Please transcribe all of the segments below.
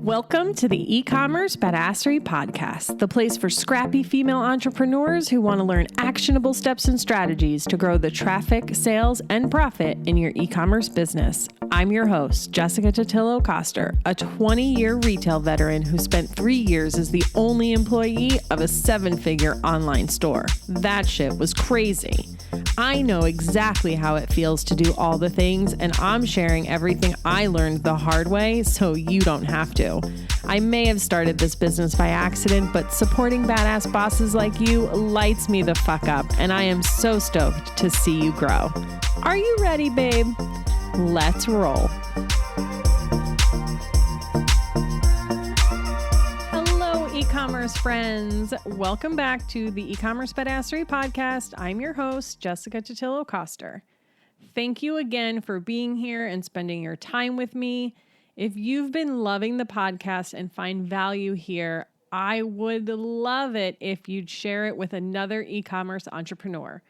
Welcome to the eCommerce Badassery podcast, the place for scrappy female entrepreneurs who want to learn actionable steps and strategies to grow the traffic, sales, and profit in your e-commerce business. I'm your host, Jessica Totillo-Coster, a 20-year retail veteran who spent 3 years as the only employee of a 7-figure online store. That shit was crazy. I know exactly how it feels to do all the things, and I'm sharing everything I learned the hard way so you don't have to. I may have started this business by accident, but supporting badass bosses like you lights me the fuck up, and I am so stoked to see you grow. Are you ready, babe? Let's roll. E-commerce friends, welcome back to the eCommerce Badassery podcast. I'm your host, Jessica Totillo-Coster. Thank you again for being here and spending your time with me. If you've been loving the podcast and find value here, I would love it if you'd share it with another e-commerce entrepreneur.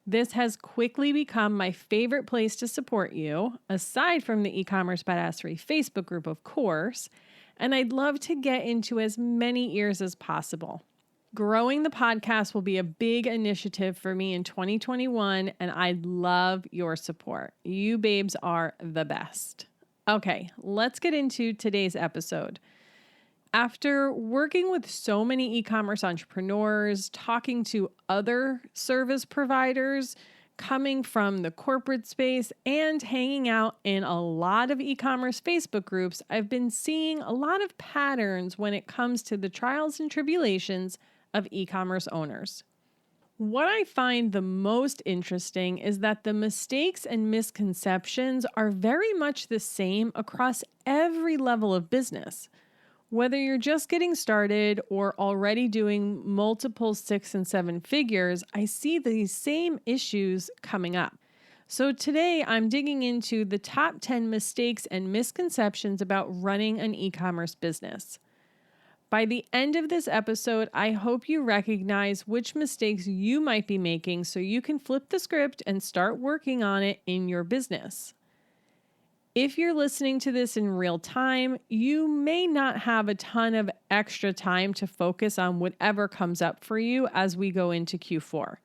This has quickly become my favorite place to support you, aside from the eCommerce Badassery Facebook group, of course, and I'd love to get into as many ears as possible. Growing the podcast will be a big initiative for me in 2021, and I'd love your support. You babes are the best. Okay, let's get into today's episode. After working with so many e-commerce entrepreneurs, talking to other service providers, coming from the corporate space, and hanging out in a lot of e-commerce Facebook groups, I've been seeing a lot of patterns when it comes to the trials and tribulations of e-commerce owners. What I find the most interesting is that the mistakes and misconceptions are very much the same across every level of business. Whether you're just getting started or already doing multiple 6 and 7 figures, I see these same issues coming up. So today I'm digging into the top 10 mistakes and misconceptions about running an e-commerce business. By the end of this episode, I hope you recognize which mistakes you might be making so you can flip the script and start working on it in your business. If you're listening to this in real time, you may not have a ton of extra time to focus on whatever comes up for you as we go into Q4.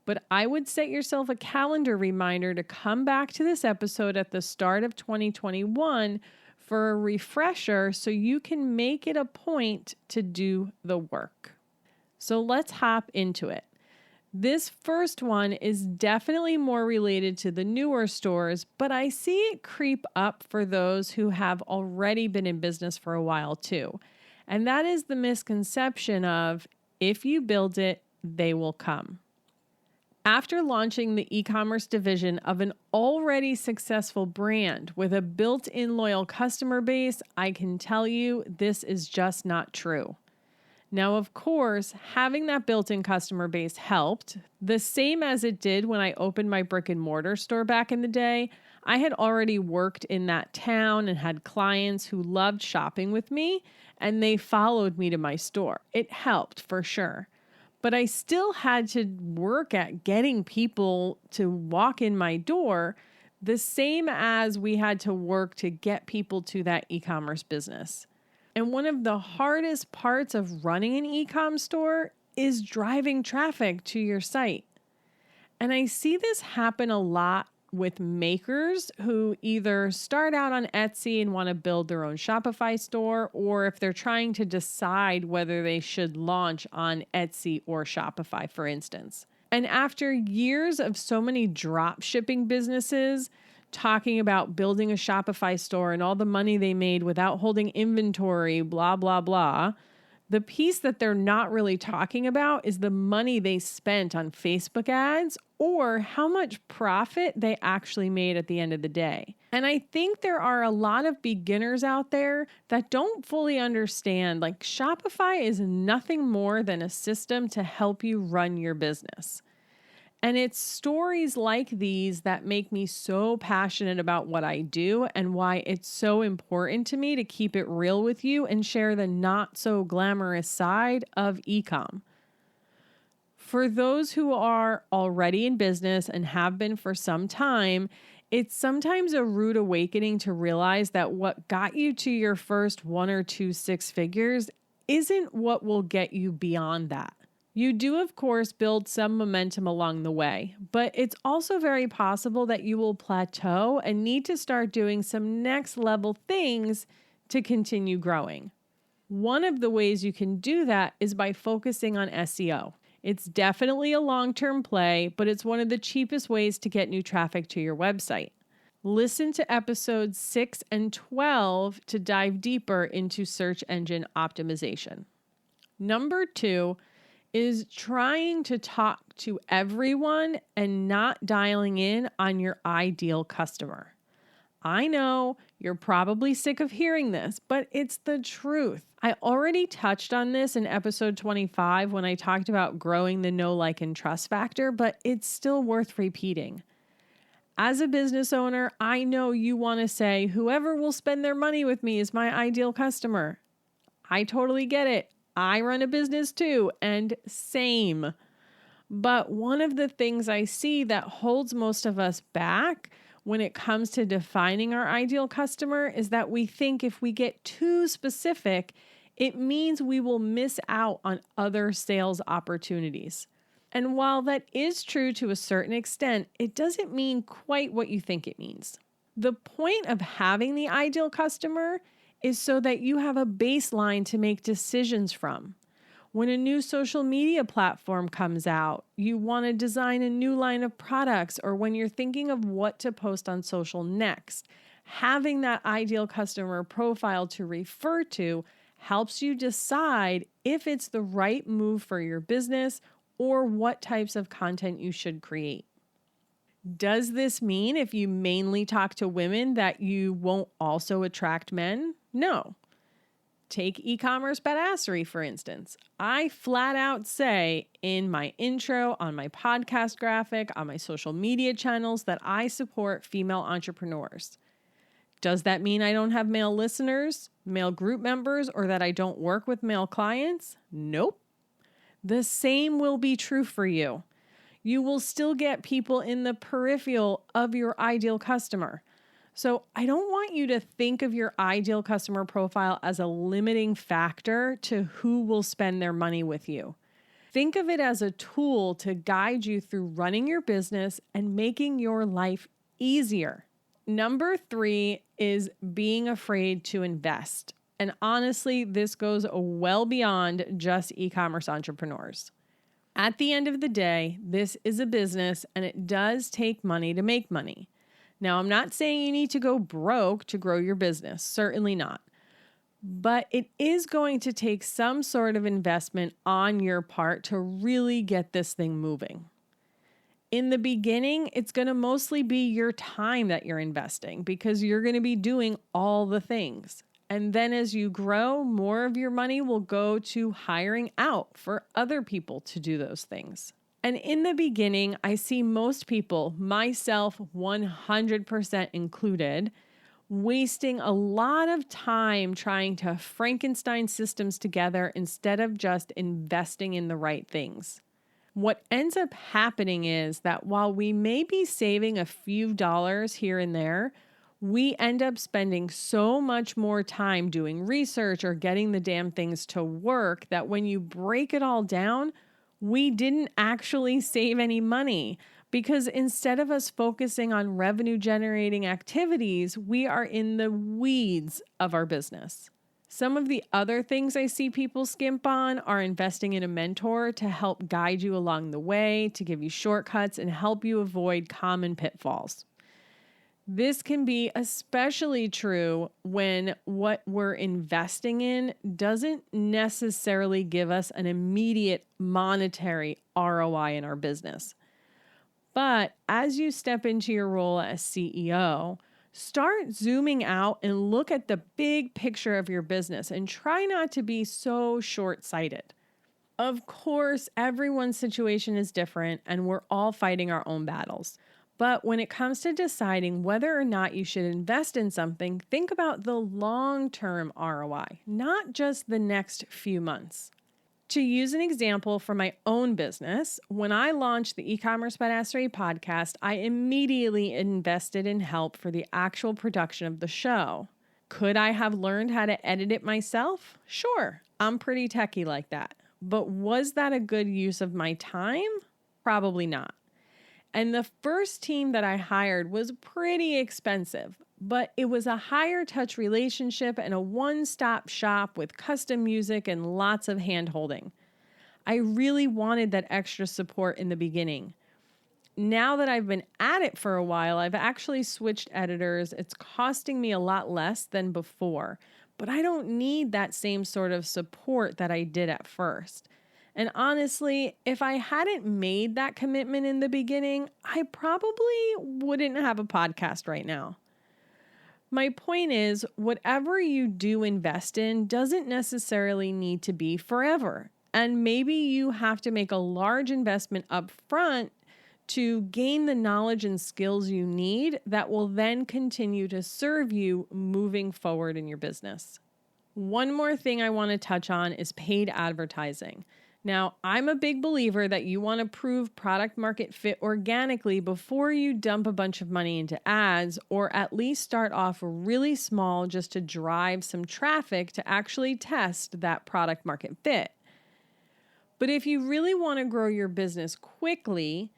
But I would set yourself a calendar reminder to come back to this episode at the start of 2021 for a refresher so you can make it a point to do the work. So let's hop into it. This first one is definitely more related to the newer stores, but I see it creep up for those who have already been in business for a while too. And that is the misconception of, if you build it, they will come. After launching the e-commerce division of an already successful brand with a built-in loyal customer base, I can tell you this is just not true. Now, of course, having that built-in customer base helped, the same as it did when I opened my brick and mortar store back in the day. I had already worked in that town and had clients who loved shopping with me, and they followed me to my store. It helped for sure. But I still had to work at getting people to walk in my door, the same as we had to work to get people to that e-commerce business. And one of the hardest parts of running an e-com store is driving traffic to your site. And I see this happen a lot with makers who either start out on Etsy and want to build their own Shopify store, or if they're trying to decide whether they should launch on Etsy or Shopify, for instance. And after years of so many drop shipping businesses talking about building a Shopify store and all the money they made without holding inventory, blah, blah, blah, the piece that they're not really talking about is the money they spent on Facebook ads or how much profit they actually made at the end of the day. And I think there are a lot of beginners out there that don't fully understand, like, Shopify is nothing more than a system to help you run your business. And it's stories like these that make me so passionate about what I do and why it's so important to me to keep it real with you and share the not so glamorous side of e-com. For those who are already in business and have been for some time, It's sometimes a rude awakening to realize that what got you to your first 1 or 2 six figures isn't what will get you beyond that. You do, of course, build some momentum along the way, but it's also very possible that you will plateau and need to start doing some next level things to continue growing. One of the ways you can do that is by focusing on SEO. It's definitely a long-term play, but it's one of the cheapest ways to get new traffic to your website. Listen to episodes 6 and 12 to dive deeper into search engine optimization. Number 2 is trying to talk to everyone and not dialing in on your ideal customer. I know you're probably sick of hearing this, but it's the truth. I already touched on this in episode 25 when I talked about growing the know, like, and trust factor, but it's still worth repeating. As a business owner, I know you want to say, whoever will spend their money with me is my ideal customer. I totally get it. I run a business too, and same. But one of the things I see that holds most of us back when it comes to defining our ideal customer is that we think if we get too specific, it means we will miss out on other sales opportunities. And while that is true to a certain extent, it doesn't mean quite what you think it means. The point of having the ideal customer is so that you have a baseline to make decisions from. When a new social media platform comes out, you want to design a new line of products, or when you're thinking of what to post on social next, having that ideal customer profile to refer to helps you decide if it's the right move for your business or what types of content you should create. Does this mean if you mainly talk to women that you won't also attract men? No. Take eCommerce Badassery, for instance. I flat out say in my intro, on my podcast graphic, on my social media channels that I support female entrepreneurs. Does that mean I don't have male listeners, male group members, or that I don't work with male clients? Nope. The same will be true for you. You will still get people in the peripheral of your ideal customer. So I don't want you to think of your ideal customer profile as a limiting factor to who will spend their money with you. Think of it as a tool to guide you through running your business and making your life easier. Number 3 is being afraid to invest. And honestly, this goes well beyond just e-commerce entrepreneurs. At the end of the day, this is a business and it does take money to make money. Now, I'm not saying you need to go broke to grow your business, certainly not. But it is going to take some sort of investment on your part to really get this thing moving. In the beginning, it's going to mostly be your time that you're investing because you're going to be doing all the things. And then as you grow, more of your money will go to hiring out for other people to do those things. And in the beginning, I see most people, myself 100% included, wasting a lot of time trying to Frankenstein systems together instead of just investing in the right things. What ends up happening is that while we may be saving a few dollars here and there, we end up spending so much more time doing research or getting the damn things to work that when you break it all down, we didn't actually save any money because instead of us focusing on revenue generating activities, we are in the weeds of our business. Some of the other things I see people skimp on are investing in a mentor to help guide you along the way, to give you shortcuts and help you avoid common pitfalls. This can be especially true when what we're investing in doesn't necessarily give us an immediate monetary ROI in our business. But as you step into your role as CEO, start zooming out and look at the big picture of your business and try not to be so short-sighted. Of course, everyone's situation is different and we're all fighting our own battles. But when it comes to deciding whether or not you should invest in something, think about the long-term ROI, not just the next few months. To use an example from my own business, when I launched the eCommerce Badassery podcast, I immediately invested in help for the actual production of the show. Could I have learned how to edit it myself? Sure, I'm pretty techie like that. But was that a good use of my time? Probably not. And the first team that I hired was pretty expensive, but it was a higher touch relationship and a one-stop shop with custom music and lots of hand-holding. I really wanted that extra support in the beginning. Now that I've been at it for a while, I've actually switched editors. It's costing me a lot less than before, but I don't need that same sort of support that I did at first. And honestly, if I hadn't made that commitment in the beginning, I probably wouldn't have a podcast right now. My point is, whatever you do invest in doesn't necessarily need to be forever. And maybe you have to make a large investment up front to gain the knowledge and skills you need that will then continue to serve you moving forward in your business. One more thing I want to touch on is paid advertising. Now, I'm a big believer that you want to prove product market fit organically before you dump a bunch of money into ads, or at least start off really small just to drive some traffic to actually test that product market fit. But if you really want to grow your business quickly,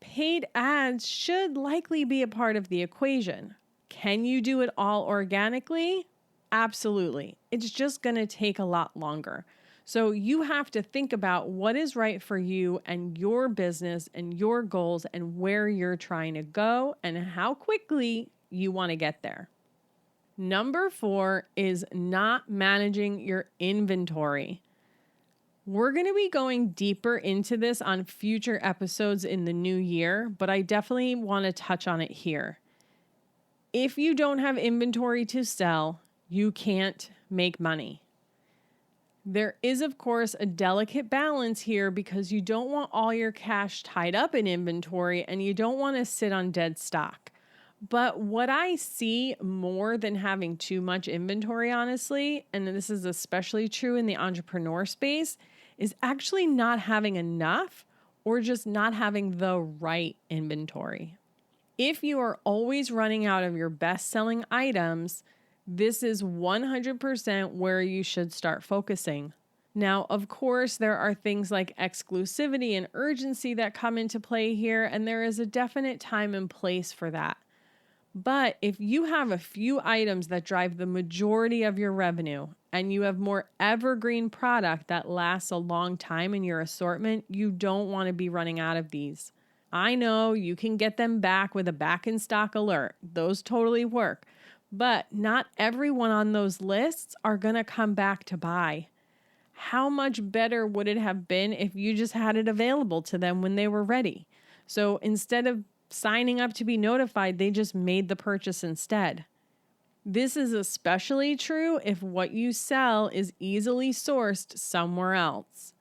paid ads should likely be a part of the equation. Can you do it all organically? Absolutely. It's just going to take a lot longer. So you have to think about what is right for you and your business and your goals and where you're trying to go and how quickly you want to get there. Number 4 is not managing your inventory. We're going to be going deeper into this on future episodes in the new year, but I definitely want to touch on it here. If you don't have inventory to sell, you can't make money. There is, of course, a delicate balance here because you don't want all your cash tied up in inventory and you don't want to sit on dead stock. But what I see more than having too much inventory, honestly, and this is especially true in the entrepreneur space, is actually not having enough or just not having the right inventory. If you are always running out of your best-selling items, this is 100% where you should start focusing. Now, of course, there are things like exclusivity and urgency that come into play here, and there is a definite time and place for that. But if you have a few items that drive the majority of your revenue and you have more evergreen product that lasts a long time in your assortment, you don't want to be running out of these. I know you can get them back with a back in stock alert. Those totally work. But not everyone on those lists are going to come back to buy. How much better would it have been if you just had it available to them when they were ready? So instead of signing up to be notified, they just made the purchase instead. This is especially true if what you sell is easily sourced somewhere else.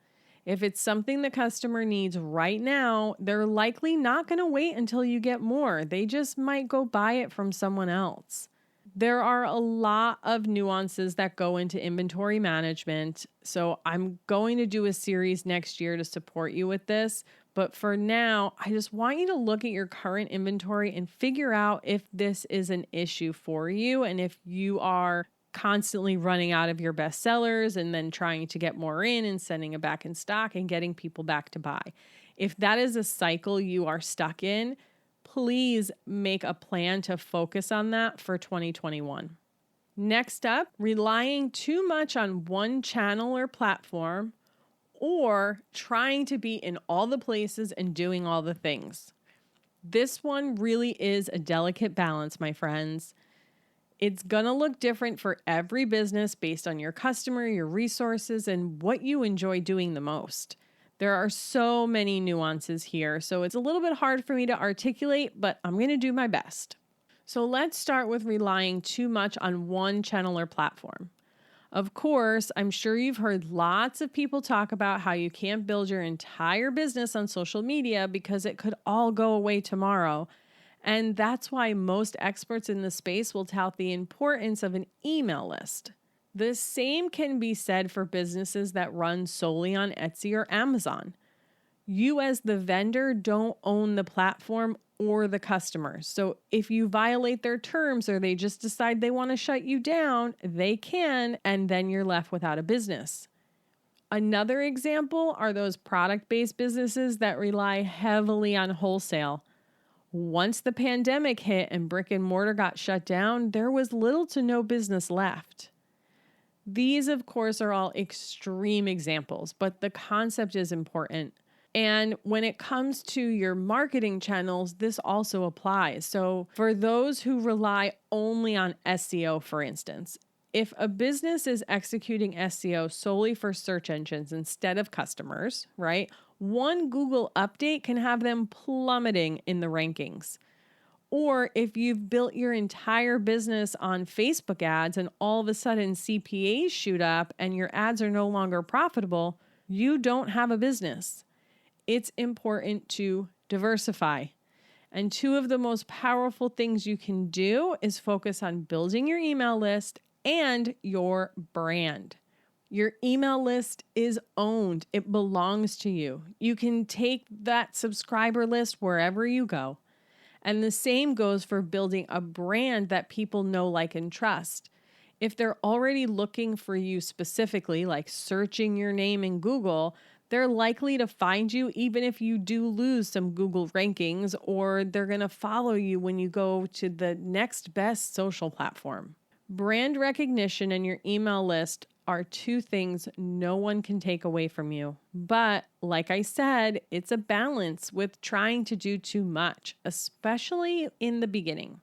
If it's something the customer needs right now, they're likely not going to wait until you get more. They just might go buy it from someone else. There are a lot of nuances that go into inventory management, so I'm going to do a series next year to support you with this. But for now, I just want you to look at your current inventory and figure out if this is an issue for you and if you are constantly running out of your best sellers and then trying to get more in and sending it back in stock and getting people back to buy. If that is a cycle you are stuck in, please make a plan to focus on that for 2021. Next up, relying too much on one channel or platform, or trying to be in all the places and doing all the things. This one really is a delicate balance, my friends. It's gonna look different for every business based on your customer, your resources, and what you enjoy doing the most. There are so many nuances here, so it's a little bit hard for me to articulate, but I'm gonna do my best. So let's start with relying too much on one channel or platform. Of course, I'm sure you've heard lots of people talk about how you can't build your entire business on social media because it could all go away tomorrow. And that's why most experts in the space will tout the importance of an email list. The same can be said for businesses that run solely on Etsy or Amazon. You as the vendor don't own the platform or the customers. So if you violate their terms or they just decide they want to shut you down, they can, and then you're left without a business. Another example are those product-based businesses that rely heavily on wholesale. Once the pandemic hit and brick and mortar got shut down, there was little to no business left. These, of course, are all extreme examples, but the concept is important. And when it comes to your marketing channels, this also applies. So for those who rely only on SEO, for instance, if a business is executing SEO solely for search engines instead of customers, right? One Google update can have them plummeting in the rankings. Or if you've built your entire business on Facebook ads and all of a sudden CPAs shoot up and your ads are no longer profitable, you don't have a business. It's important to diversify. And two of the most powerful things you can do is focus on building your email list and your brand. Your email list is owned. It belongs to you. You can take that subscriber list wherever you go. And the same goes for building a brand that people know, like, and trust. If they're already looking for you specifically, like searching your name in Google, they're likely to find you even if you do lose some Google rankings, or they're going to follow you when you go to the next best social platform. Brand recognition and your email list are two things no one can take away from you. But like I said, it's a balance with trying to do too much, especially in the beginning.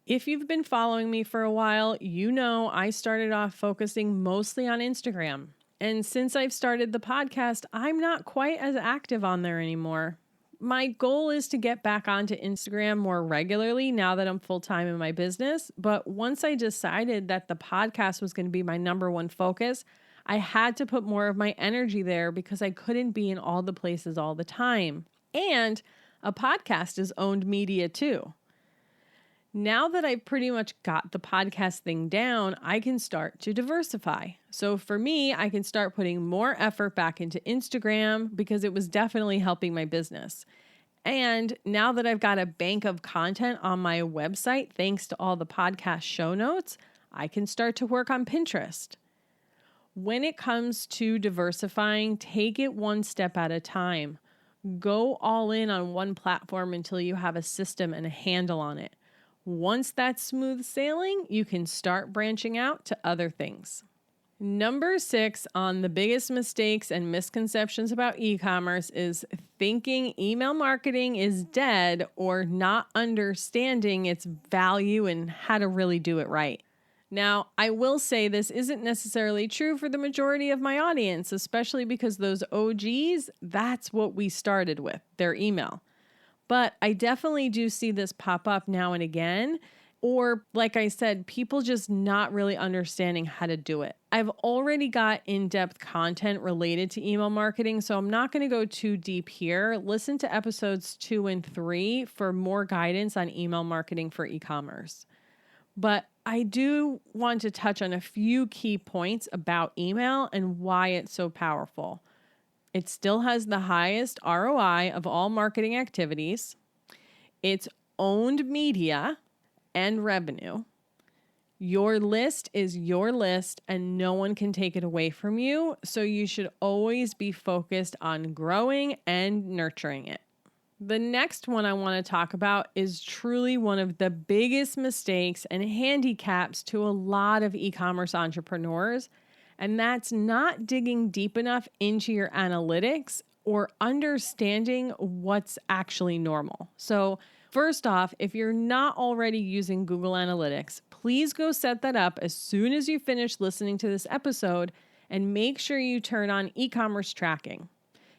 If you've been following me for a while, you know I started off focusing mostly on Instagram. And since I've started the podcast, I'm not quite as active on there anymore. My goal is to get back onto Instagram more regularly now that I'm full-time in my business. But once I decided that the podcast was going to be my number one focus, I had to put more of my energy there because I couldn't be in all the places all the time. And a podcast is owned media too. Now that I've pretty much got the podcast thing down, I can start to diversify. So for me, I can start putting more effort back into Instagram because it was definitely helping my business. And now that I've got a bank of content on my website, thanks to all the podcast show notes, I can start to work on Pinterest. When it comes to diversifying, take it one step at a time. Go all in on one platform until you have a system and a handle on it. Once that's smooth sailing, you can start branching out to other things. Number 6 on the biggest mistakes and misconceptions about e-commerce is thinking email marketing is dead or not understanding its value and how to really do it right. Now, I will say this isn't necessarily true for the majority of my audience, especially because those OGs, that's what we started with, their email. But I definitely do see this pop up now and again, or like I said, people just not really understanding how to do it. I've already got in-depth content related to email marketing, so I'm not going to go too deep here. Listen to episodes 2 and 3 for more guidance on email marketing for e-commerce. But I do want to touch on a few key points about email and why it's so powerful. It still has the highest ROI of all marketing activities. It's owned media and revenue. Your list is your list and no one can take it away from you. So you should always be focused on growing and nurturing it. The next one I want to talk about is truly one of the biggest mistakes and handicaps to a lot of e-commerce entrepreneurs. And that's not digging deep enough into your analytics or understanding what's actually normal. So first off, if you're not already using Google Analytics, please go set that up as soon as you finish listening to this episode and make sure you turn on e-commerce tracking.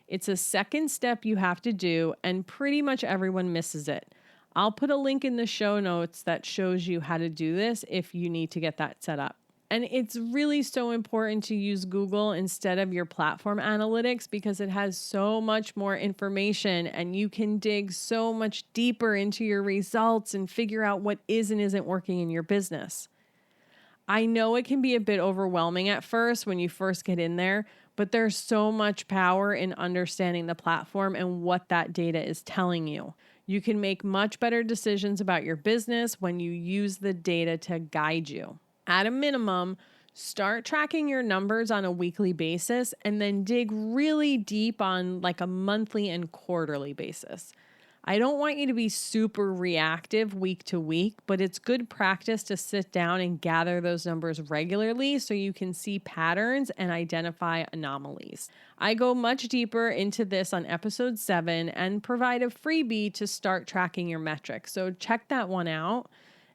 It's a second step you have to do, and pretty much everyone misses it. I'll put a link in the show notes that shows you how to do this if you need to get that set up. And it's really so important to use Google instead of your platform analytics because it has so much more information and you can dig so much deeper into your results and figure out what is and isn't working in your business. I know it can be a bit overwhelming at first when you first get in there, but there's so much power in understanding the platform and what that data is telling you. You can make much better decisions about your business when you use the data to guide you. At a minimum, start tracking your numbers on a weekly basis and then dig really deep on like a monthly and quarterly basis. I don't want you to be super reactive week to week, but it's good practice to sit down and gather those numbers regularly so you can see patterns and identify anomalies. I go much deeper into this on episode 7 and provide a freebie to start tracking your metrics. So check that one out.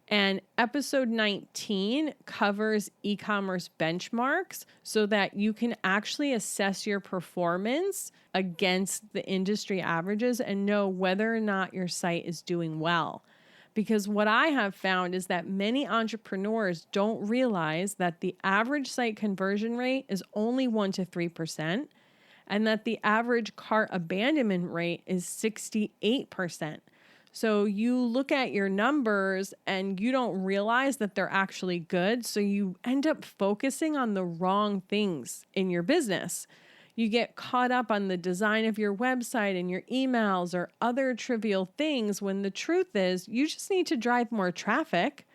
And episode 19 covers e-commerce benchmarks so that you can actually assess your performance against the industry averages and know whether or not your site is doing well. Because what I have found is that many entrepreneurs don't realize that the average site conversion rate is only 1 to 3%, and that the average cart abandonment rate is 68%. So you look at your numbers and you don't realize that they're actually good. So you end up focusing on the wrong things in your business. You get caught up on the design of your website and your emails or other trivial things when the truth is you just need to drive more traffic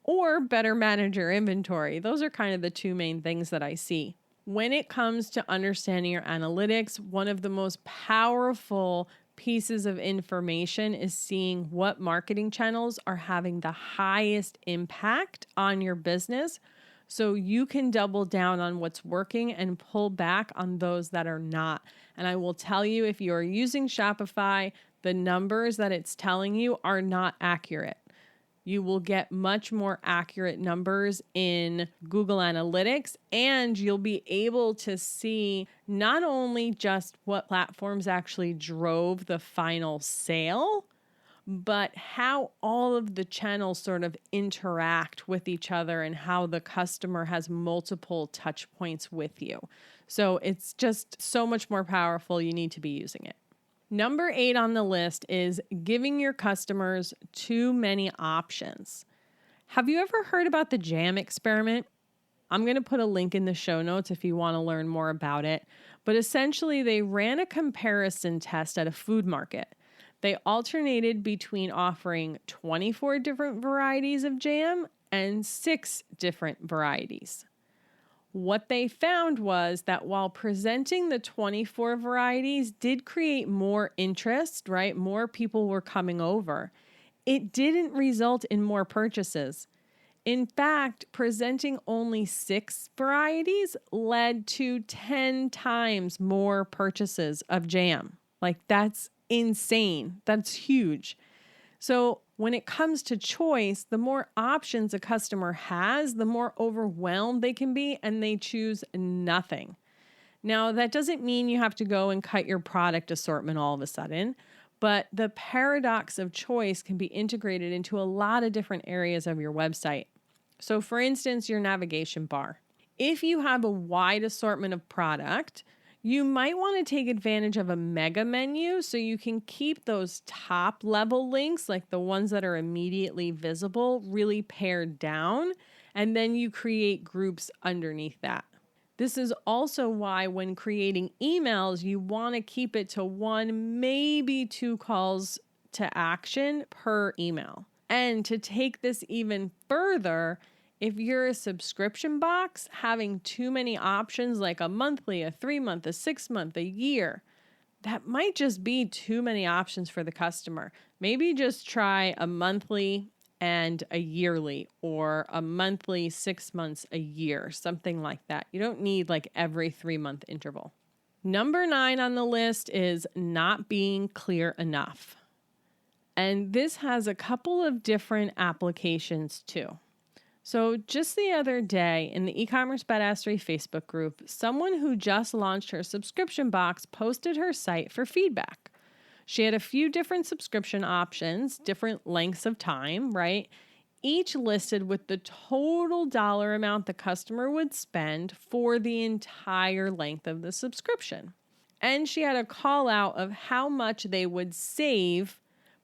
or better manage your inventory. Those are kind of the two main things that I see. When it comes to understanding your analytics, one of the most powerful pieces of information is seeing what marketing channels are having the highest impact on your business so you can double down on what's working and pull back on those that are not. And I will tell you, if you are using Shopify, the numbers that it's telling you are not accurate. You will get much more accurate numbers in Google Analytics, and you'll be able to see not only just what platforms actually drove the final sale, but how all of the channels sort of interact with each other and how the customer has multiple touch points with you. So it's just so much more powerful. You need to be using it. Number 8 on the list is giving your customers too many options. Have you ever heard about the jam experiment? I'm going to put a link in the show notes if you want to learn more about it. But essentially, they ran a comparison test at a food market. They alternated between offering 24 different varieties of jam and 6 different varieties. What they found was that while presenting the 24 varieties did create more interest, right? More people were coming over. It didn't result in more purchases. In fact, presenting only 6 varieties led to 10 times more purchases of jam. Like, that's insane. That's huge. So when it comes to choice, the more options a customer has, the more overwhelmed they can be, and they choose nothing. Now, that doesn't mean you have to go and cut your product assortment all of a sudden, but the paradox of choice can be integrated into a lot of different areas of your website. So for instance, your navigation bar. If you have a wide assortment of product, you might want to take advantage of a mega menu so you can keep those top level links, like the ones that are immediately visible, really pared down, and then you create groups underneath that. This is also why when creating emails, you want to keep it to 1, maybe 2 calls to action per email. And to take this even further, if you're a subscription box, having too many options like a monthly, a 3-month, a 6-month, a year, that might just be too many options for the customer. Maybe just try a monthly and a yearly, or a monthly, 6 months, a year, something like that. You don't need like every 3-month interval. Number 9 on the list is not being clear enough. And this has a couple of different applications too. So just the other day in the eCommerce Badassery Facebook group, someone who just launched her subscription box posted her site for feedback. She had a few different subscription options, different lengths of time, right? Each listed with the total dollar amount the customer would spend for the entire length of the subscription. And she had a call out of how much they would save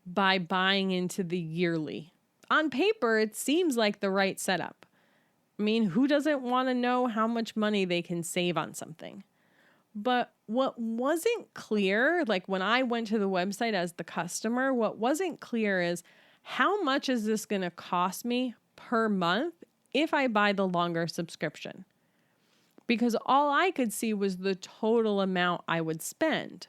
by buying into the yearly. On paper, it seems like the right setup. I mean, who doesn't want to know how much money they can save on something? But what wasn't clear, like when I went to the website as the customer, what wasn't clear is how much is this going to cost me per month if I buy the longer subscription? Because all I could see was the total amount I would spend.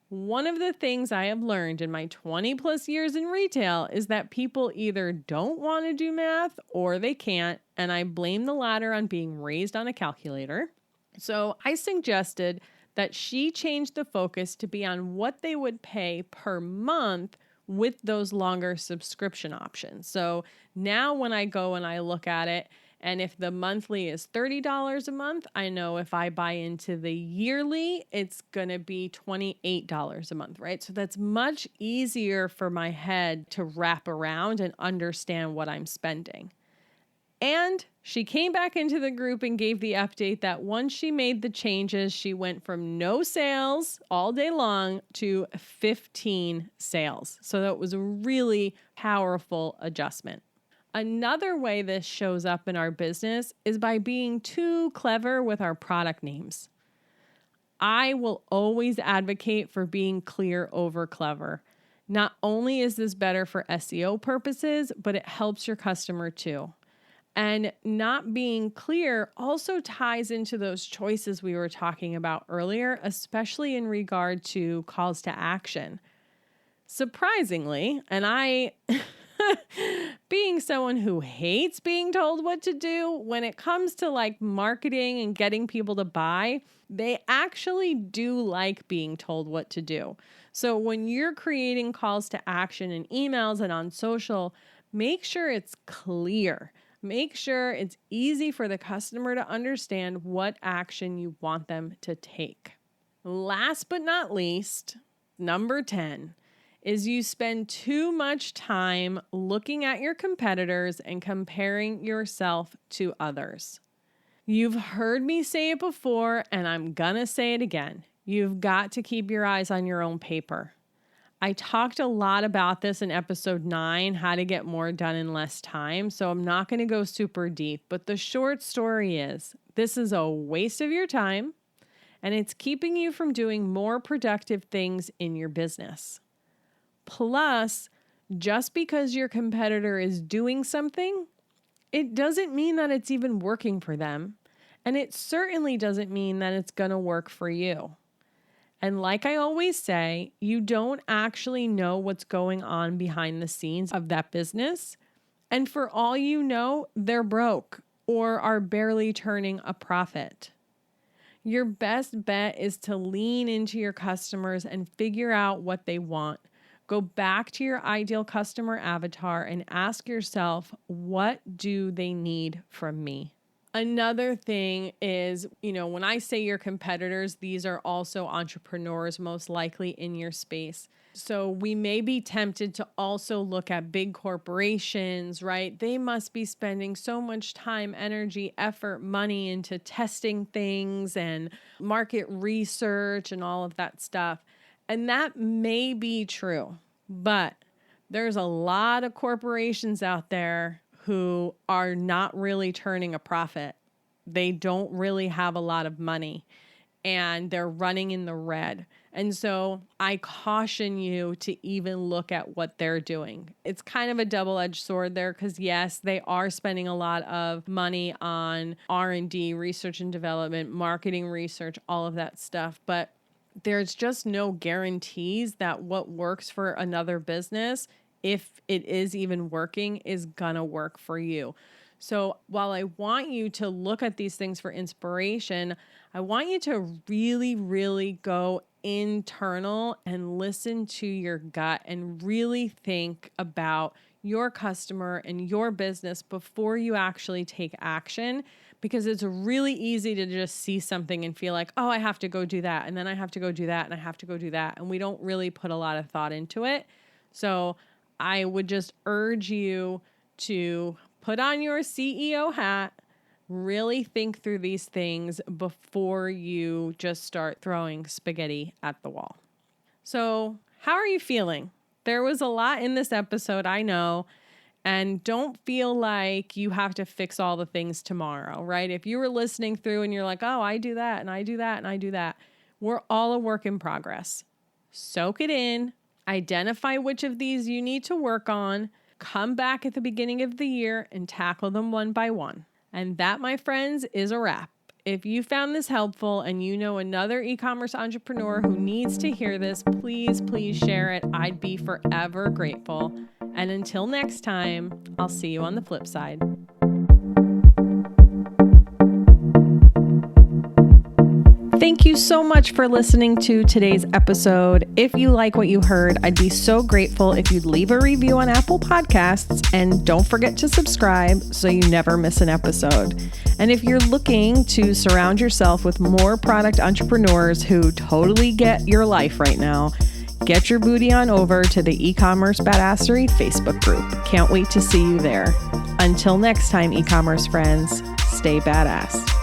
One of the things I have learned in my 20 plus years in retail is that people either don't want to do math or they can't, and I blame the latter on being raised on a calculator. So I suggested that she change the focus to be on what they would pay per month with those longer subscription options. So now when I go and I look at it, and if the monthly is $30 a month, I know if I buy into the yearly, it's going to be $28 a month, right? So that's much easier for my head to wrap around and understand what I'm spending. And she came back into the group and gave the update that once she made the changes, she went from no sales all day long to 15 sales. So that was a really powerful adjustment. Another way this shows up in our business is by being too clever with our product names. I will always advocate for being clear over clever. Not only is this better for SEO purposes, but it helps your customer too. And not being clear also ties into those choices we were talking about earlier, especially in regard to calls to action. Surprisingly, and I, being someone who hates being told what to do, when it comes to like marketing and getting people to buy, they actually do like being told what to do. So when you're creating calls to action in emails and on social, make sure it's clear. Make sure it's easy for the customer to understand what action you want them to take. Last but not least, number 10 is you spend too much time looking at your competitors and comparing yourself to others. You've heard me say it before, and I'm gonna say it again. You've got to keep your eyes on your own paper. I talked a lot about this in episode 9, how to get more done in less time, so I'm not going to go super deep, but the short story is this is a waste of your time, and it's keeping you from doing more productive things in your business. Plus, just because your competitor is doing something, it doesn't mean that it's even working for them, and it certainly doesn't mean that it's going to work for you. And like I always say, you don't actually know what's going on behind the scenes of that business. And for all you know, they're broke or are barely turning a profit. Your best bet is to lean into your customers and figure out what they want. Go back to your ideal customer avatar and ask yourself, what do they need from me? Another thing is, when I say your competitors, these are also entrepreneurs most likely in your space. So we may be tempted to also look at big corporations, right? They must be spending so much time, energy, effort, money into testing things and market research and all of that stuff. And that may be true, but there's a lot of corporations out there who are not really turning a profit. They don't really have a lot of money and they're running in the red. And so I caution you to even look at what they're doing. It's kind of a double-edged sword there because yes, they are spending a lot of money on R&D, research and development, marketing research, all of that stuff. But there's just no guarantees that what works for another business, if it is even working, is gonna work for you. So while I want you to look at these things for inspiration, I want you to really, really go internal and listen to your gut and really think about your customer and your business before you actually take action. Because it's really easy to just see something and feel like, oh, I have to go do that. And then I have to go do that. And I have to go do that. And we don't really put a lot of thought into it. So I would just urge you to put on your CEO hat, really think through these things before you just start throwing spaghetti at the wall. So how are you feeling? There was a lot in this episode, I know. And don't feel like you have to fix all the things tomorrow, right? If you were listening through and you're like, oh, I do that and I do that and I do that, we're all a work in progress. Soak it in, identify which of these you need to work on, come back at the beginning of the year and tackle them one by one. And that, my friends, is a wrap. If you found this helpful and you know another e-commerce entrepreneur who needs to hear this, please share it. I'd be forever grateful. And until next time, I'll see you on the flip side. Thank you so much for listening to today's episode. If you like what you heard, I'd be so grateful if you'd leave a review on Apple Podcasts, and don't forget to subscribe so you never miss an episode. And if you're looking to surround yourself with more product entrepreneurs who totally get your life right now, get your booty on over to the eCommerce Badassery Facebook group. Can't wait to see you there. Until next time, e-commerce friends, stay badass.